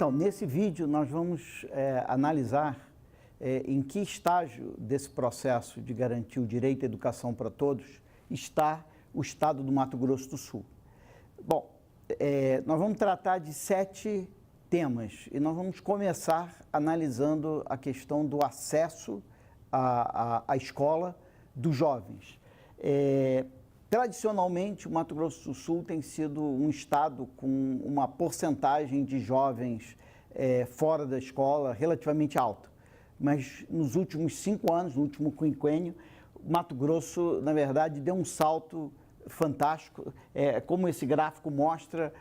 Então, nesse vídeo nós vamos analisar em que estágio desse processo de garantir o direito à educação para todos está o estado do Mato Grosso do Sul. Bom, nós vamos tratar de 7 temas e nós vamos começar analisando a questão do acesso à escola dos jovens. Tradicionalmente, o Mato Grosso do Sul tem sido um estado com uma porcentagem de jovens fora da escola relativamente alta. Mas nos últimos 5 anos, no último quinquênio, o Mato Grosso, na verdade, deu um salto fantástico. Como esse gráfico mostra,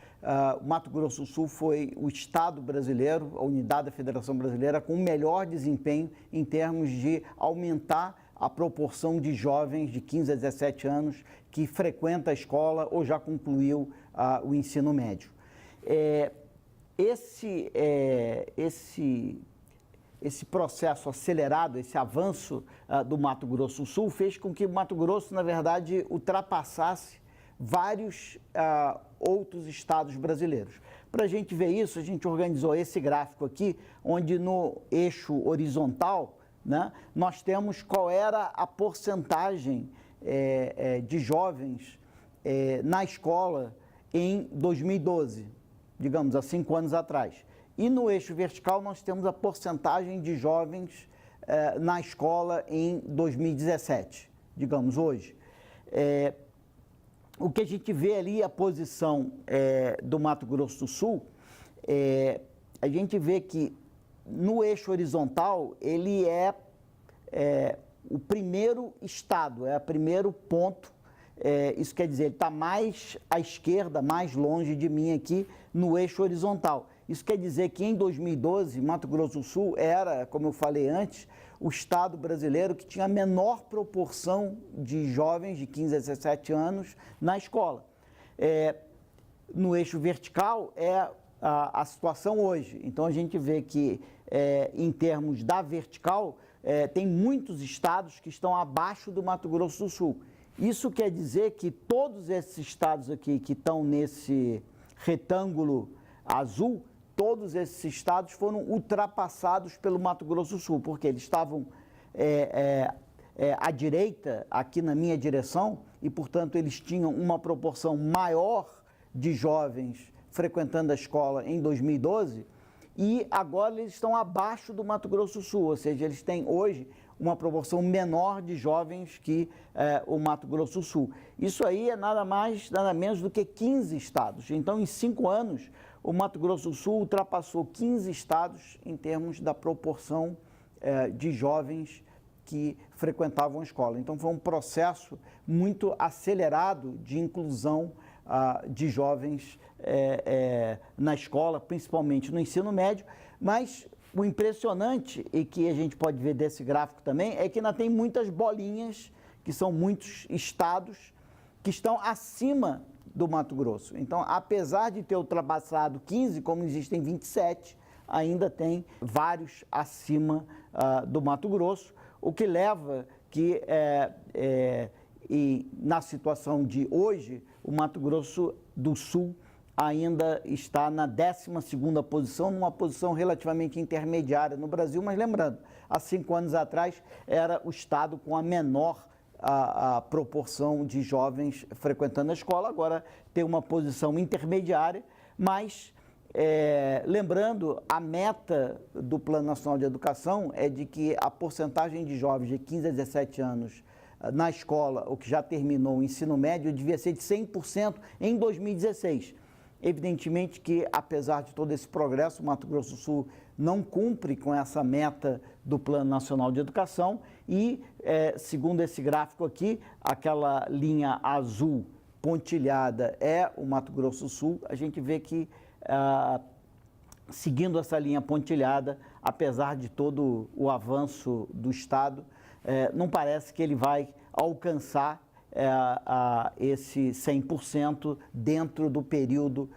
o Mato Grosso do Sul foi o estado brasileiro, a unidade da Federação Brasileira, com o melhor desempenho em termos de aumentar a proporção de jovens de 15 a 17 anos que frequenta a escola ou já concluiu o ensino médio. Esse processo acelerado, esse avanço do Mato Grosso do Sul fez com que o Mato Grosso, na verdade, ultrapassasse vários outros estados brasileiros. Para a gente ver isso, a gente organizou esse gráfico aqui, onde no eixo horizontal, né, nós temos qual era a porcentagem de jovens na escola em 2012, digamos, há 5 anos atrás. E no eixo vertical nós temos a porcentagem de jovens na escola em 2017, digamos, hoje. O que a gente vê ali, a posição do Mato Grosso do Sul, a gente vê que no eixo horizontal ele é o primeiro estado, é o primeiro ponto. Isso quer dizer, ele está mais à esquerda, mais longe de mim aqui no eixo horizontal. Isso quer dizer que em 2012, Mato Grosso do Sul era, como eu falei antes, o estado brasileiro que tinha a menor proporção de jovens de 15 a 17 anos na escola. No eixo vertical é a situação hoje. Então a gente vê que em termos da vertical, tem muitos estados que estão abaixo do Mato Grosso do Sul. Isso quer dizer que todos esses estados aqui que estão nesse retângulo azul, todos esses estados foram ultrapassados pelo Mato Grosso do Sul, porque eles estavam à direita, aqui na minha direção, e, portanto, eles tinham uma proporção maior de jovens frequentando a escola em 2012, e agora eles estão abaixo do Mato Grosso do Sul, ou seja, eles têm hoje uma proporção menor de jovens que o Mato Grosso do Sul. Isso aí é nada mais, nada menos do que 15 estados. Então, em 5 anos, o Mato Grosso do Sul ultrapassou 15 estados em termos da proporção de jovens que frequentavam a escola. Então, foi um processo muito acelerado de inclusão de jovens na escola, principalmente no ensino médio, mas o impressionante, e que a gente pode ver desse gráfico também, é que ainda tem muitas bolinhas, que são muitos estados, que estão acima do Mato Grosso. Então, apesar de ter ultrapassado 15, como existem 27, ainda tem vários acima do Mato Grosso, o que leva que, na situação de hoje, o Mato Grosso do Sul ainda está na 12ª posição, numa posição relativamente intermediária no Brasil, mas lembrando, há 5 anos atrás era o estado com a menor a proporção de jovens frequentando a escola, agora tem uma posição intermediária, mas lembrando, a meta do Plano Nacional de Educação é de que a porcentagem de jovens de 15 a 17 anos na escola, ou que já terminou o ensino médio, devia ser de 100% em 2016. Evidentemente que, apesar de todo esse progresso, o Mato Grosso do Sul não cumpre com essa meta do Plano Nacional de Educação e, segundo esse gráfico aqui, aquela linha azul pontilhada é o Mato Grosso do Sul. A gente vê que, seguindo essa linha pontilhada, apesar de todo o avanço do estado, não parece que ele vai alcançar esse 100% dentro do período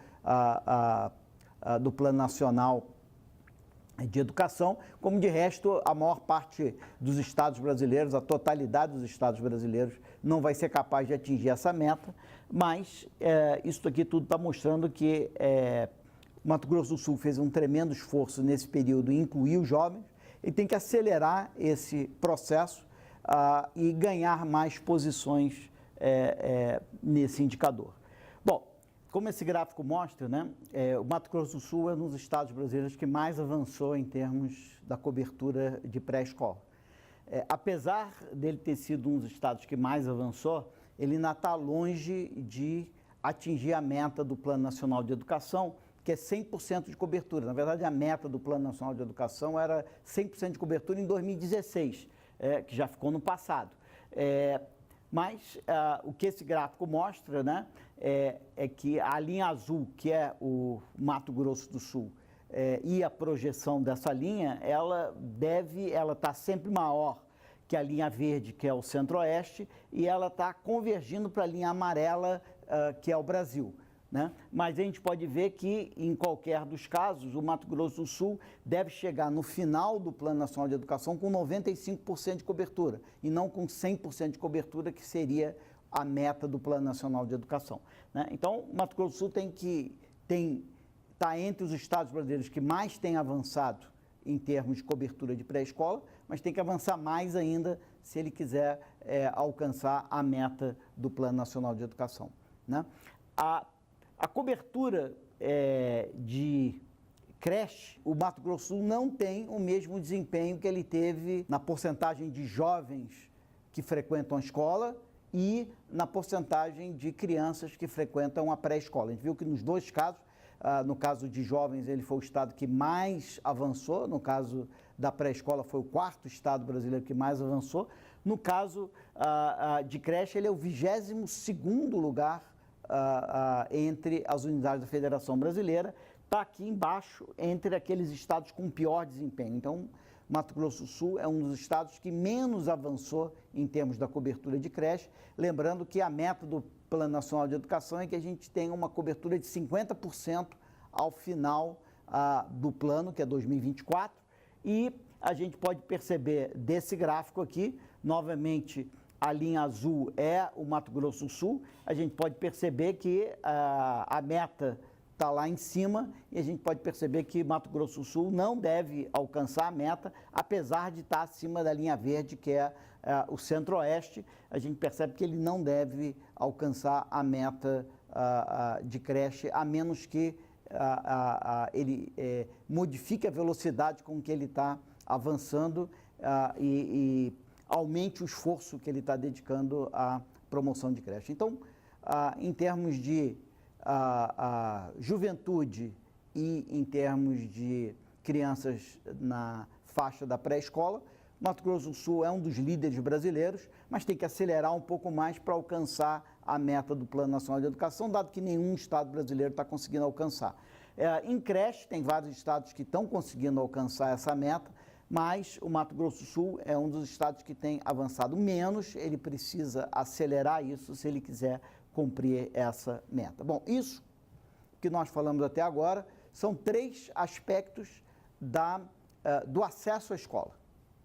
do Plano Nacional de Educação, como de resto a maior parte dos estados brasileiros, a totalidade dos estados brasileiros não vai ser capaz de atingir essa meta, mas isso aqui tudo está mostrando que O Mato Grosso do Sul fez um tremendo esforço nesse período em incluir os jovens. Ele tem que acelerar esse processo e ganhar mais posições nesse indicador. Bom, como esse gráfico mostra, né, o Mato Grosso do Sul é um dos estados brasileiros que mais avançou em termos da cobertura de pré-escola. Apesar dele ter sido um dos estados que mais avançou, ele ainda está longe de atingir a meta do Plano Nacional de Educação, que é 100% de cobertura. Na verdade, a meta do Plano Nacional de Educação era 100% de cobertura em 2016, que já ficou no passado. Mas o que esse gráfico mostra, né, é que a linha azul, que é o Mato Grosso do Sul, e a projeção dessa linha, ela está sempre maior que a linha verde, que é o Centro-Oeste, e ela está convergindo para a linha amarela, que é o Brasil, né? Mas a gente pode ver que, em qualquer dos casos, o Mato Grosso do Sul deve chegar no final do Plano Nacional de Educação com 95% de cobertura, e não com 100% de cobertura, que seria a meta do Plano Nacional de Educação, né? Então, o Mato Grosso do Sul está entre os estados brasileiros que mais têm avançado em termos de cobertura de pré-escola, mas tem que avançar mais ainda se ele quiser alcançar a meta do Plano Nacional de Educação, né? A cobertura de creche, o Mato Grosso do Sul não tem o mesmo desempenho que ele teve na porcentagem de jovens que frequentam a escola e na porcentagem de crianças que frequentam a pré-escola. A gente viu que nos dois casos, no caso de jovens, ele foi o estado que mais avançou. No caso da pré-escola, foi o quarto estado brasileiro que mais avançou. No caso de creche, ele é o 22º lugar entre as unidades da Federação Brasileira. Está aqui embaixo, entre aqueles estados com pior desempenho. Então, Mato Grosso do Sul é um dos estados que menos avançou em termos da cobertura de creche. Lembrando que a meta do Plano Nacional de Educação é que a gente tenha uma cobertura de 50% ao final do plano, que é 2024. E a gente pode perceber desse gráfico aqui, novamente, a linha azul é o Mato Grosso do Sul. A gente pode perceber que a meta está lá em cima, e a gente pode perceber que Mato Grosso do Sul não deve alcançar a meta, apesar de estar acima da linha verde, que é o Centro-Oeste. A gente percebe que ele não deve alcançar a meta de creche, a menos que ele modifique a velocidade com que ele está avançando e aumente o esforço que ele está dedicando à promoção de creche. Então, em termos de juventude e em termos de crianças na faixa da pré-escola, Mato Grosso do Sul é um dos líderes brasileiros, mas tem que acelerar um pouco mais para alcançar a meta do Plano Nacional de Educação, dado que nenhum estado brasileiro está conseguindo alcançar. Em creche, tem vários estados que estão conseguindo alcançar essa meta, mas o Mato Grosso do Sul é um dos estados que tem avançado menos. Ele precisa acelerar isso se ele quiser cumprir essa meta. Bom, isso que nós falamos até agora são 3 aspectos do acesso à escola,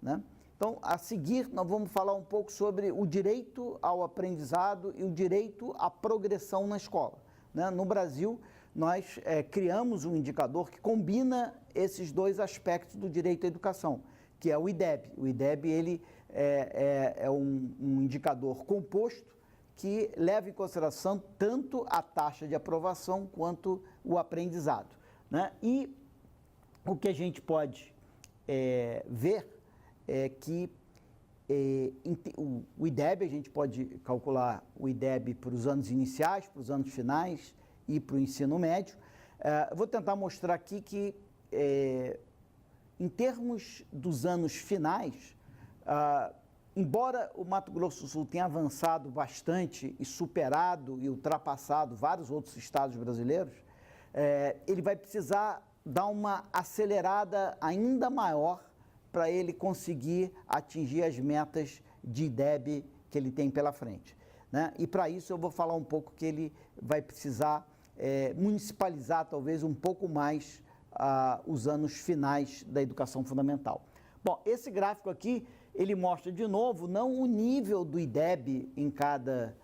né? Então, a seguir, nós vamos falar um pouco sobre o direito ao aprendizado e o direito à progressão na escola, né? No Brasil, nós criamos um indicador que combina esses 2 aspectos do direito à educação, que é o IDEB. O IDEB ele é um indicador composto que leva em consideração tanto a taxa de aprovação quanto o aprendizado, né? E o que a gente pode ver é que o IDEB, a gente pode calcular o IDEB para os anos iniciais, para os anos finais e para o ensino médio. Eu vou tentar mostrar aqui que, em termos dos anos finais, embora o Mato Grosso do Sul tenha avançado bastante e superado e ultrapassado vários outros estados brasileiros, ele vai precisar dar uma acelerada ainda maior para ele conseguir atingir as metas de IDEB que ele tem pela frente, né? E para isso eu vou falar um pouco que ele vai precisar municipalizar talvez um pouco mais os anos finais da educação fundamental. Bom, esse gráfico aqui, ele mostra de novo não o nível do IDEB em cada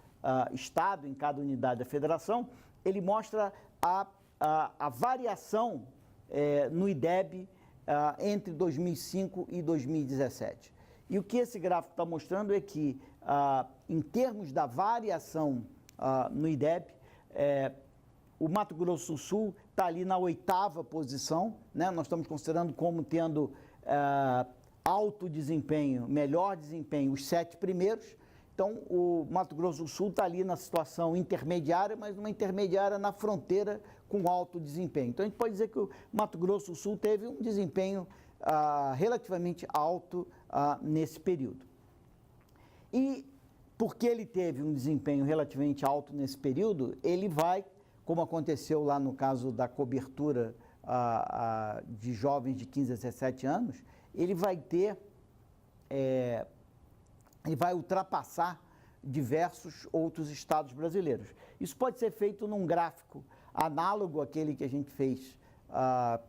estado, em cada unidade da federação, ele mostra a a variação no IDEB entre 2005 e 2017. E o que esse gráfico está mostrando é que, em termos da variação no IDEB, o Mato Grosso do Sul está ali na 8ª posição, né? Nós estamos considerando como tendo alto desempenho, melhor desempenho, os 7 primeiros. Então, o Mato Grosso do Sul está ali na situação intermediária, mas uma intermediária na fronteira com alto desempenho. Então, a gente pode dizer que o Mato Grosso do Sul teve um desempenho relativamente alto nesse período. E porque ele teve um desempenho relativamente alto nesse período, ele vai, como aconteceu lá no caso da cobertura de jovens de 15 a 17 anos, ele vai ter, ele vai ultrapassar diversos outros estados brasileiros. Isso pode ser feito num gráfico análogo àquele que a gente fez,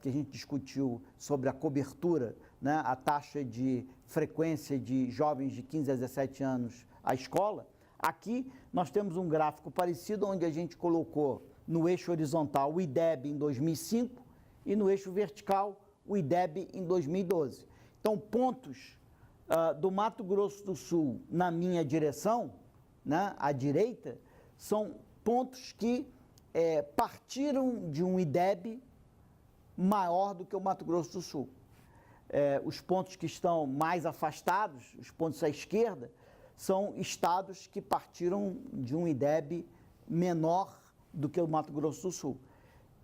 que a gente discutiu sobre a cobertura, né, a taxa de frequência de jovens de 15 a 17 anos à escola. Aqui nós temos um gráfico parecido, onde a gente colocou no eixo horizontal o IDEB em 2005 e no eixo vertical o IDEB em 2012. Então, pontos do Mato Grosso do Sul na minha direção, né, à direita, são pontos que partiram de um IDEB maior do que o Mato Grosso do Sul. Os pontos que estão mais afastados, os pontos à esquerda, são estados que partiram de um IDEB menor do que o Mato Grosso do Sul.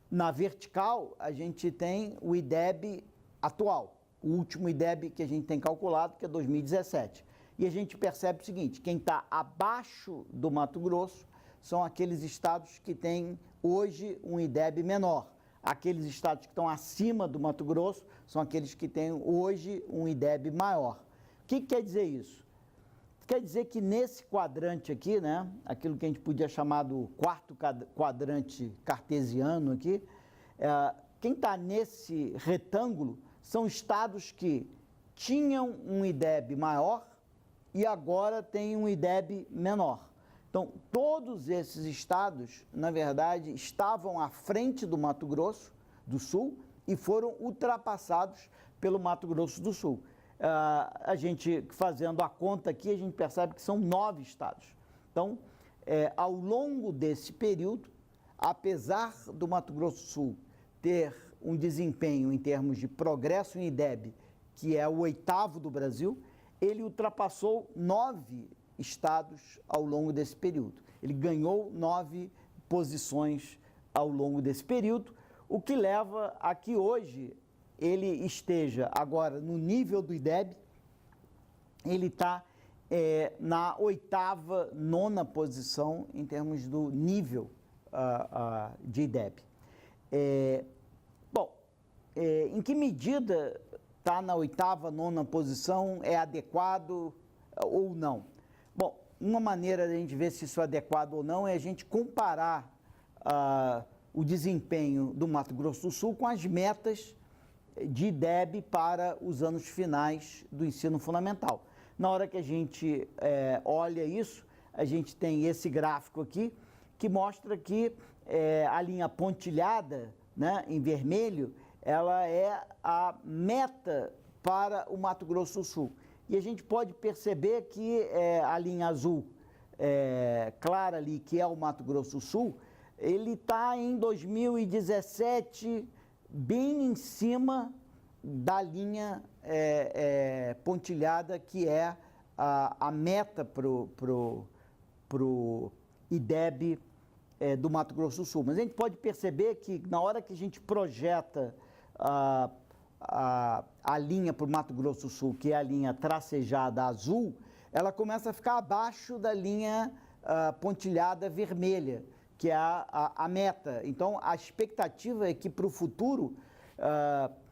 Na vertical, a gente tem o IDEB atual, o último IDEB que a gente tem calculado, que é 2017. E a gente percebe o seguinte: quem está abaixo do Mato Grosso são aqueles estados que têm hoje um IDEB menor. Aqueles estados que estão acima do Mato Grosso são aqueles que têm hoje um IDEB maior. O que quer dizer isso? Quer dizer que nesse quadrante aqui, né, aquilo que a gente podia chamar do quarto quadrante cartesiano aqui, quem está nesse retângulo são estados que tinham um IDEB maior e agora têm um IDEB menor. Então, todos esses estados, na verdade, estavam à frente do Mato Grosso do Sul e foram ultrapassados pelo Mato Grosso do Sul. A gente, fazendo a conta aqui, a gente percebe que são 9 estados. Então, ao longo desse período, apesar do Mato Grosso do Sul ter um desempenho em termos de progresso em IDEB, que é o 8º do Brasil, ele ultrapassou 9 estados ao longo desse período. Ele ganhou 9 posições ao longo desse período, o que leva a que hoje ele esteja agora no nível do IDEB. Ele está na 8ª, 9ª posição em termos do nível de IDEB. Em que medida está na 8ª, 9ª posição é adequado ou não? Bom, uma maneira de a gente ver se isso é adequado ou não é a gente comparar o desempenho do Mato Grosso do Sul com as metas de IDEB para os anos finais do ensino fundamental. Na hora que a gente olha isso, a gente tem esse gráfico aqui, que mostra que a linha pontilhada, né, em vermelho, ela é a meta para o Mato Grosso do Sul. E a gente pode perceber que a linha azul clara ali, que é o Mato Grosso do Sul, ele está em 2017 bem em cima da linha pontilhada, que é a meta para o IDEB do Mato Grosso do Sul. Mas a gente pode perceber que na hora que a gente projeta a linha para o Mato Grosso do Sul, que é a linha tracejada azul, ela começa a ficar abaixo da linha pontilhada vermelha, que é a meta. Então, a expectativa é que para o futuro,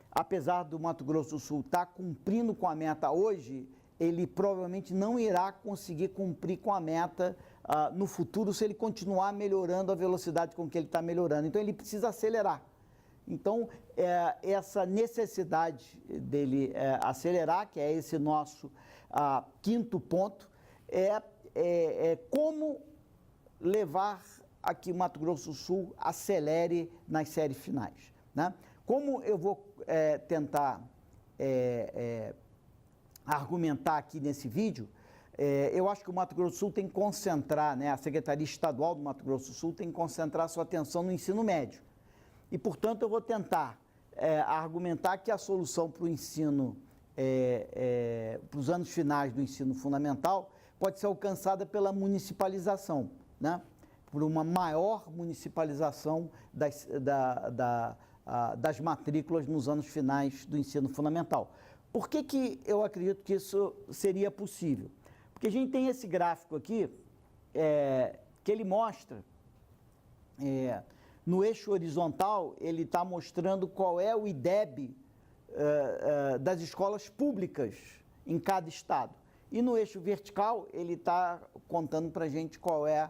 apesar do Mato Grosso do Sul estar cumprindo com a meta hoje, ele provavelmente não irá conseguir cumprir com a meta no futuro se ele continuar melhorando a velocidade com que ele está melhorando. Então, ele precisa acelerar. Então, essa necessidade dele acelerar, que é esse nosso quinto ponto, como levar a que o Mato Grosso do Sul acelere nas séries finais, né? Como eu vou tentar argumentar aqui nesse vídeo, eu acho que o Mato Grosso do Sul tem que concentrar, né, a Secretaria Estadual do Mato Grosso do Sul tem que concentrar sua atenção no ensino médio. E, portanto, eu vou tentar argumentar que a solução para o ensino, para os anos finais do ensino fundamental, pode ser alcançada pela municipalização, né? Por uma maior municipalização das matrículas nos anos finais do ensino fundamental. Por que eu acredito que isso seria possível? Porque a gente tem esse gráfico aqui, que ele mostra, no eixo horizontal, ele está mostrando qual é o IDEB das escolas públicas em cada estado. E no eixo vertical, ele está contando para a gente qual é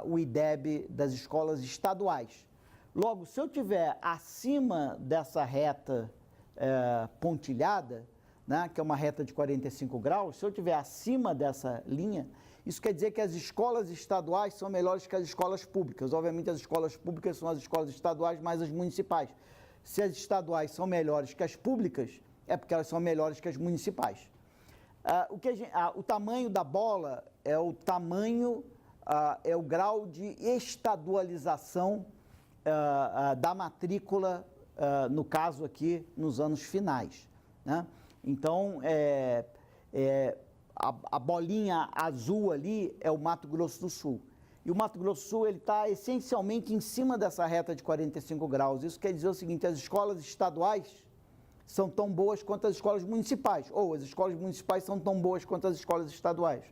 o IDEB das escolas estaduais. Logo, se eu tiver acima dessa reta pontilhada, né, que é uma reta de 45 graus, se eu tiver acima dessa linha, isso quer dizer que as escolas estaduais são melhores que as escolas públicas. Obviamente, as escolas públicas são as escolas estaduais mais as municipais. Se as estaduais são melhores que as públicas, é porque elas são melhores que as municipais. O tamanho da bola é o tamanho, é o grau de estadualização da matrícula, no caso aqui, nos anos finais, né? Então, a bolinha azul ali é o Mato Grosso do Sul. E o Mato Grosso do Sul está essencialmente em cima dessa reta de 45 graus. Isso quer dizer o seguinte, as escolas estaduais são tão boas quanto as escolas municipais, ou as escolas municipais são tão boas quanto as escolas estaduais.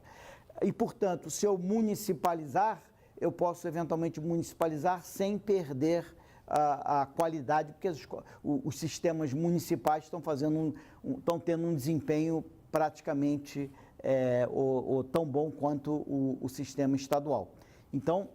E, portanto, se eu municipalizar, eu posso eventualmente municipalizar sem perder a qualidade, porque os sistemas municipais estão tendo um desempenho praticamente tão bom quanto o sistema estadual. Então,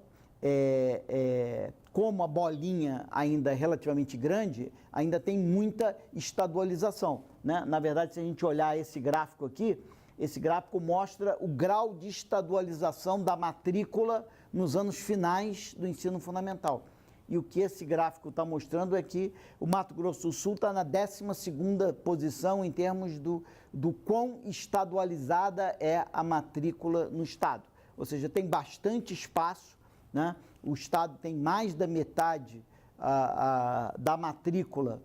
como a bolinha ainda é relativamente grande, ainda tem muita estadualização, né? Na verdade, se a gente olhar esse gráfico aqui, esse gráfico mostra o grau de estadualização da matrícula nos anos finais do ensino fundamental. E o que esse gráfico está mostrando é que o Mato Grosso do Sul está na 12ª posição em termos do quão estadualizada é a matrícula no estado. Ou seja, tem bastante espaço, né? O estado tem mais da metade da matrícula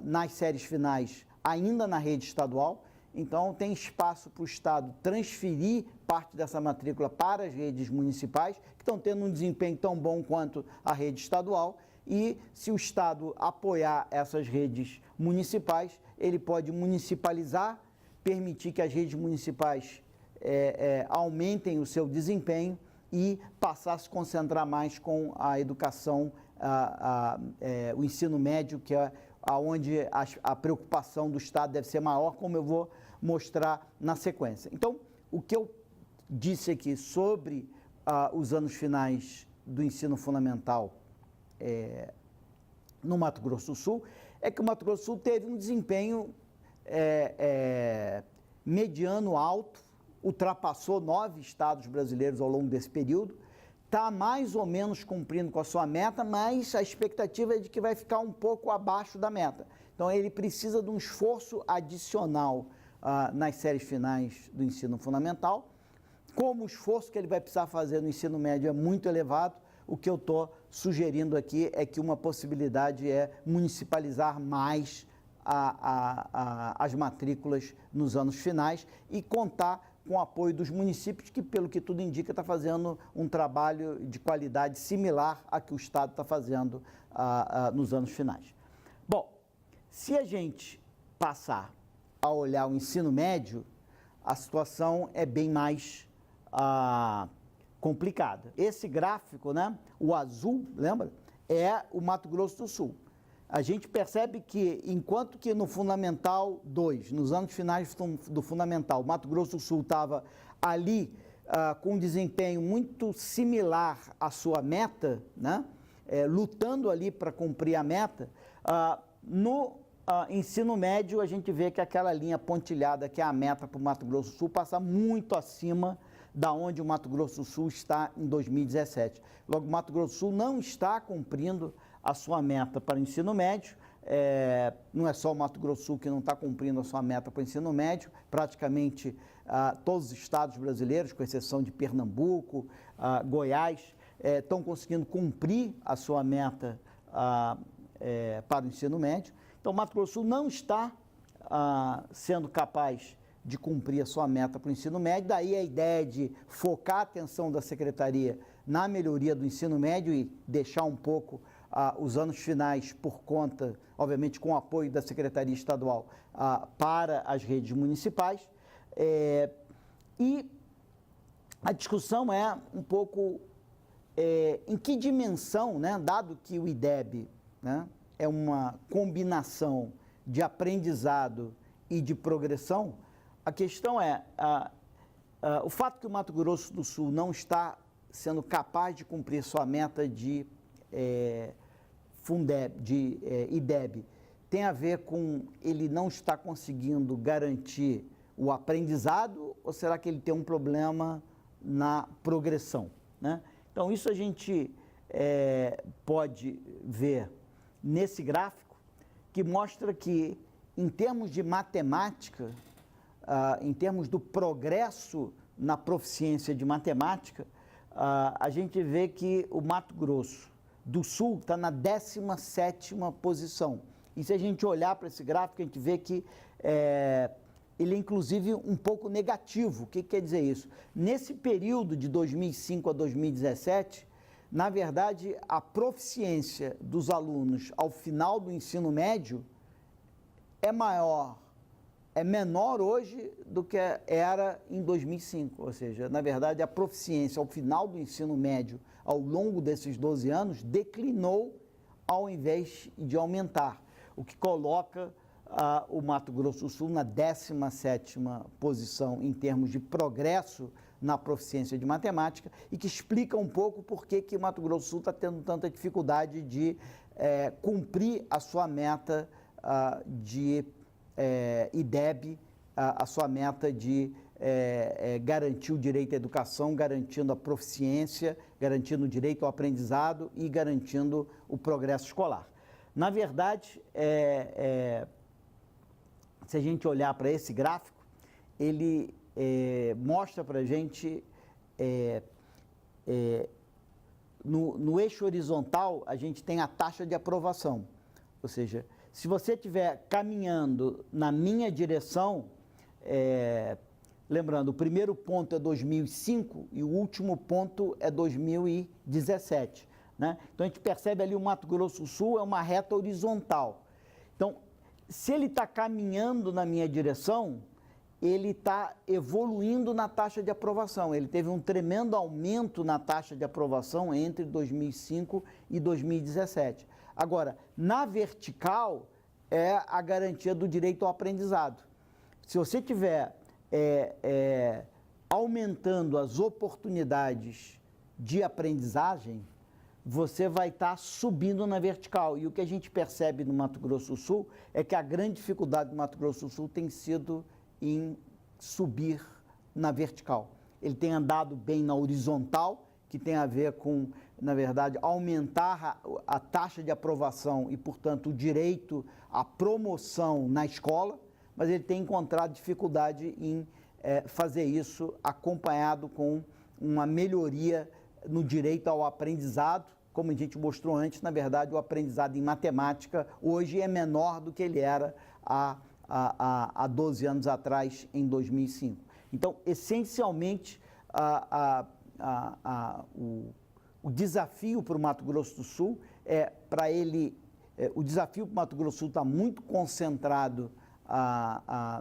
nas séries finais ainda na rede estadual. Então, tem espaço para o estado transferir parte dessa matrícula para as redes municipais, que estão tendo um desempenho tão bom quanto a rede estadual. E, se o estado apoiar essas redes municipais, ele pode municipalizar, permitir que as redes municipais aumentem o seu desempenho e passar a se concentrar mais com a educação, o ensino médio, que é onde a preocupação do estado deve ser maior, como eu vou mostrar na sequência. Então, o que eu disse aqui sobre os anos finais do ensino fundamental no Mato Grosso do Sul, é que o Mato Grosso do Sul teve um desempenho mediano alto, ultrapassou 9 estados brasileiros ao longo desse período, está mais ou menos cumprindo com a sua meta, mas a expectativa é de que vai ficar um pouco abaixo da meta. Então, ele precisa de um esforço adicional nas séries finais do ensino fundamental. Como o esforço que ele vai precisar fazer no ensino médio é muito elevado, o que eu estou sugerindo aqui é que uma possibilidade é municipalizar mais as matrículas nos anos finais e contar com o apoio dos municípios, que, pelo que tudo indica, está fazendo um trabalho de qualidade similar a que o Estado está fazendo nos anos finais. Bom, se a gente passar a olhar o ensino médio, a situação é bem mais complicada. Esse gráfico, né, o azul, lembra? É o Mato Grosso do Sul. A gente percebe que, enquanto que no Fundamental 2, nos anos finais do Fundamental, o Mato Grosso do Sul estava ali com um desempenho muito similar à sua meta, né? Lutando ali para cumprir a meta, no ensino médio a gente vê que aquela linha pontilhada, que é a meta para o Mato Grosso do Sul, passa muito acima da onde o Mato Grosso do Sul está em 2017. Logo, o Mato Grosso do Sul não está cumprindo a sua meta para o ensino médio. Não é só o Mato Grosso do Sul que não está cumprindo a sua meta para o ensino médio, praticamente todos os estados brasileiros, com exceção de Pernambuco, Goiás, estão conseguindo cumprir a sua meta para o ensino médio. Então, o Mato Grosso do Sul não está sendo capaz de cumprir a sua meta para o ensino médio, daí a ideia de focar a atenção da Secretaria na melhoria do ensino médio e deixar um pouco os anos finais por conta, obviamente com o apoio da Secretaria Estadual, para as redes municipais. E a discussão é um pouco em que dimensão, né, dado que o IDEB, né, é uma combinação de aprendizado e de progressão, a questão é o fato que o Mato Grosso do Sul não está sendo capaz de cumprir sua meta de IDEB, tem a ver com ele não estar conseguindo garantir o aprendizado, ou será que ele tem um problema na progressão, né? Então, isso a gente pode ver nesse gráfico, que mostra que, em termos de matemática, em termos do progresso na proficiência de matemática, a gente vê que o Mato Grosso do Sul está na 17ª posição. E se a gente olhar para esse gráfico, a gente vê que ele é, inclusive, um pouco negativo. O que quer dizer isso? Nesse período de 2005 a 2017, na verdade, a proficiência dos alunos ao final do ensino médio é menor hoje do que era em 2005. Ou seja, na verdade, a proficiência ao final do ensino médio, ao longo desses 12 anos, declinou ao invés de aumentar, o que coloca o Mato Grosso do Sul na 17ª posição em termos de progresso na proficiência de matemática e que explica um pouco por que o Mato Grosso do Sul está tendo tanta dificuldade de cumprir a sua meta de IDEB, a sua meta de garantir o direito à educação, garantindo a proficiência, garantindo o direito ao aprendizado e garantindo o progresso escolar. Na verdade, se a gente olhar para esse gráfico, ele mostra para a gente, no eixo horizontal, a gente tem a taxa de aprovação. Ou seja, se você estiver caminhando na minha direção, lembrando, o primeiro ponto é 2005 e o último ponto é 2017. Né? Então, a gente percebe ali o Mato Grosso do Sul é uma reta horizontal. Então, se ele está caminhando na minha direção, ele está evoluindo na taxa de aprovação. Ele teve um tremendo aumento na taxa de aprovação entre 2005 e 2017. Agora, na vertical, é a garantia do direito ao aprendizado. Se você tiver aumentando as oportunidades de aprendizagem, você vai estar subindo na vertical. E o que a gente percebe no Mato Grosso do Sul é que a grande dificuldade do Mato Grosso do Sul tem sido em subir na vertical. Ele tem andado bem na horizontal, que tem a ver com, na verdade, aumentar a taxa de aprovação e, portanto, o direito à promoção na escola, mas ele tem encontrado dificuldade em fazer isso acompanhado com uma melhoria no direito ao aprendizado. Como a gente mostrou antes, na verdade, o aprendizado em matemática hoje é menor do que ele era há 12 anos atrás, em 2005. Então, essencialmente, o desafio para o Mato Grosso do Sul o desafio para o Mato Grosso do Sul está muito concentrado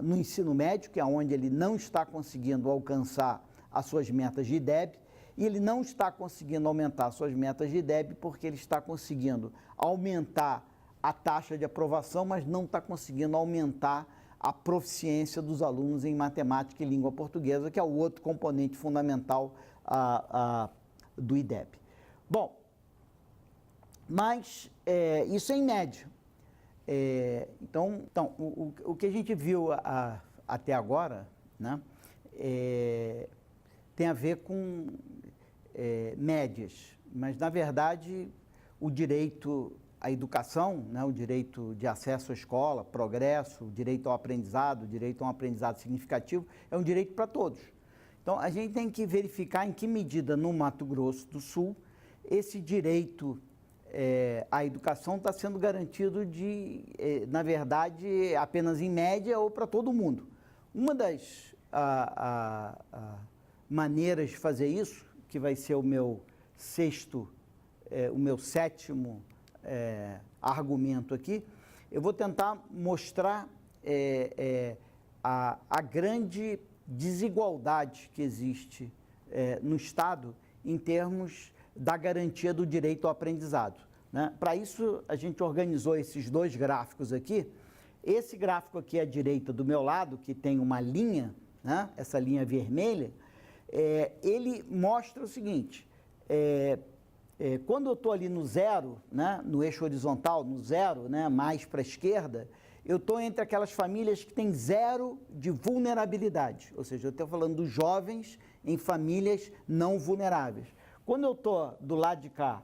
no ensino médio, que é onde ele não está conseguindo alcançar as suas metas de IDEB, e ele não está conseguindo aumentar suas metas de IDEB porque ele está conseguindo aumentar a taxa de aprovação, mas não está conseguindo aumentar a proficiência dos alunos em matemática e língua portuguesa, que é o outro componente fundamental do IDEB. Bom, mas isso é em média. Então o que a gente viu até agora, né, tem a ver com médias, mas, na verdade, o direito à educação, né, o direito de acesso à escola, progresso, o direito ao aprendizado, o direito a um aprendizado significativo, é um direito para todos. Então, a gente tem que verificar em que medida, no Mato Grosso do Sul, esse direito à educação está sendo garantido na verdade, apenas em média ou para todo mundo. Uma das maneiras de fazer isso, que vai ser o meu sétimo argumento aqui, eu vou tentar mostrar a grande desigualdade que existe no Estado em termos da garantia do direito ao aprendizado, né? Para isso, a gente organizou esses dois gráficos aqui. Esse gráfico aqui à direita do meu lado, que tem uma linha, né? Essa linha vermelha, ele mostra o seguinte, quando eu estou ali no zero, né? No eixo horizontal, no zero, né? Mais para a esquerda, eu estou entre aquelas famílias que têm zero de vulnerabilidade, ou seja, eu estou falando dos jovens em famílias não vulneráveis. Quando eu estou do lado de cá,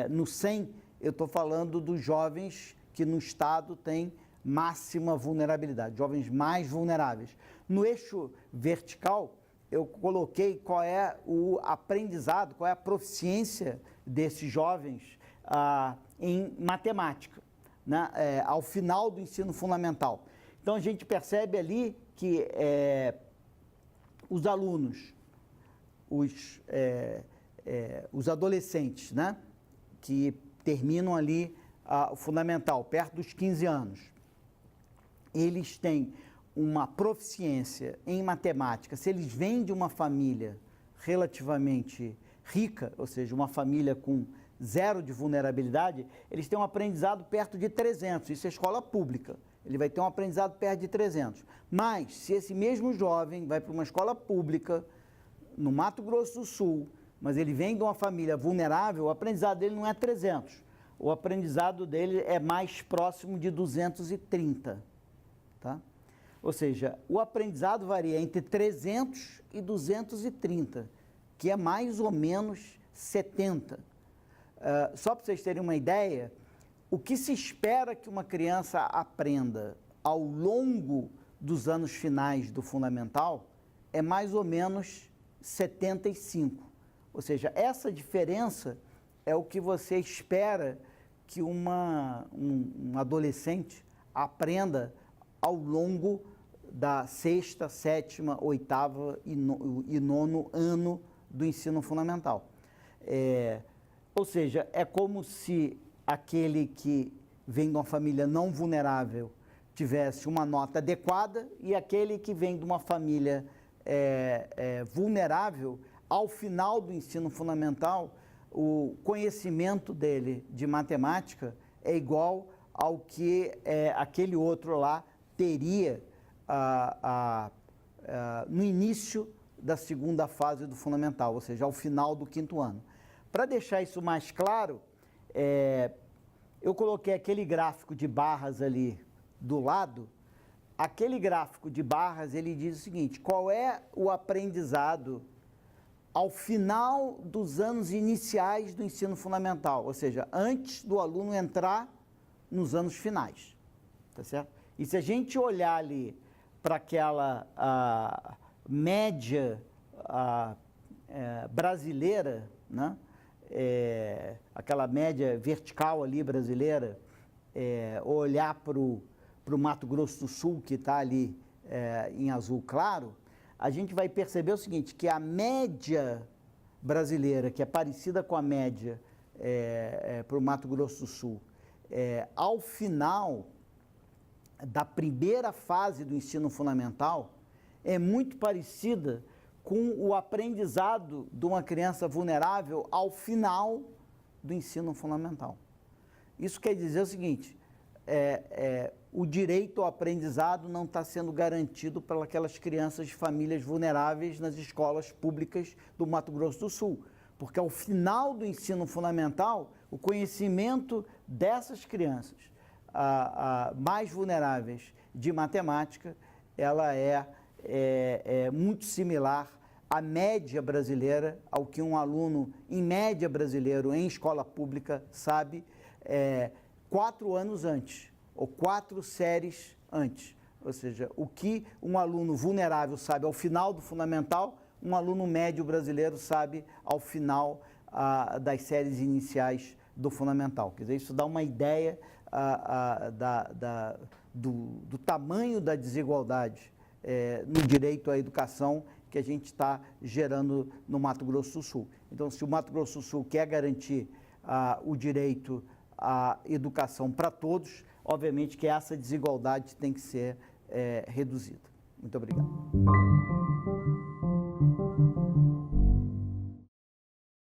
no 100, eu estou falando dos jovens que no estado têm máxima vulnerabilidade, jovens mais vulneráveis. No eixo vertical, eu coloquei qual é o aprendizado, qual é a proficiência desses jovens em matemática, né, ao final do ensino fundamental. Então, a gente percebe ali que os alunos, os adolescentes, né, que terminam ali o fundamental, perto dos 15 anos, eles têm uma proficiência em matemática. Se eles vêm de uma família relativamente rica, ou seja, uma família com zero de vulnerabilidade, eles têm um aprendizado perto de 300, isso é escola pública, ele vai ter um aprendizado perto de 300. Mas, se esse mesmo jovem vai para uma escola pública, no Mato Grosso do Sul, mas ele vem de uma família vulnerável, o aprendizado dele não é 300, o aprendizado dele é mais próximo de 230, tá? Ou seja, o aprendizado varia entre 300 e 230, que é mais ou menos 70. Só para vocês terem uma ideia, o que se espera que uma criança aprenda ao longo dos anos finais do fundamental é mais ou menos 75. Ou seja, essa diferença é o que você espera que um adolescente aprenda ao longo da sexta, sétima, oitava e nono ano do ensino fundamental. Ou seja, é como se aquele que vem de uma família não vulnerável tivesse uma nota adequada e aquele que vem de uma família vulnerável, ao final do ensino fundamental, o conhecimento dele de matemática é igual ao que aquele outro lá teria no início da segunda fase do fundamental, ou seja, ao final do quinto ano. Para deixar isso mais claro, eu coloquei aquele gráfico de barras ali do lado. Aquele gráfico de barras, ele diz o seguinte: qual é o aprendizado ao final dos anos iniciais do ensino fundamental, ou seja, antes do aluno entrar nos anos finais, tá certo? E se a gente olhar ali para aquela média brasileira, né? Aquela média vertical ali brasileira, olhar para o Mato Grosso do Sul, que está ali em azul claro, a gente vai perceber o seguinte, que a média brasileira, que é parecida com a média para o Mato Grosso do Sul, ao final da primeira fase do ensino fundamental, é muito parecida com o aprendizado de uma criança vulnerável ao final do ensino fundamental. Isso quer dizer o seguinte, o direito ao aprendizado não está sendo garantido para aquelas crianças de famílias vulneráveis nas escolas públicas do Mato Grosso do Sul, porque ao final do ensino fundamental, o conhecimento dessas crianças mais vulneráveis de matemática, ela é muito similar a média brasileira, ao que um aluno, em média brasileiro, em escola pública, sabe 4 anos antes, ou 4 séries antes. Ou seja, o que um aluno vulnerável sabe ao final do fundamental, um aluno médio brasileiro sabe ao final das séries iniciais do fundamental. Quer dizer, isso dá uma ideia do tamanho da desigualdade no direito à educação que a gente está gerando no Mato Grosso do Sul. Então, se o Mato Grosso do Sul quer garantir o direito à educação para todos, obviamente que essa desigualdade tem que ser reduzida. Muito obrigado.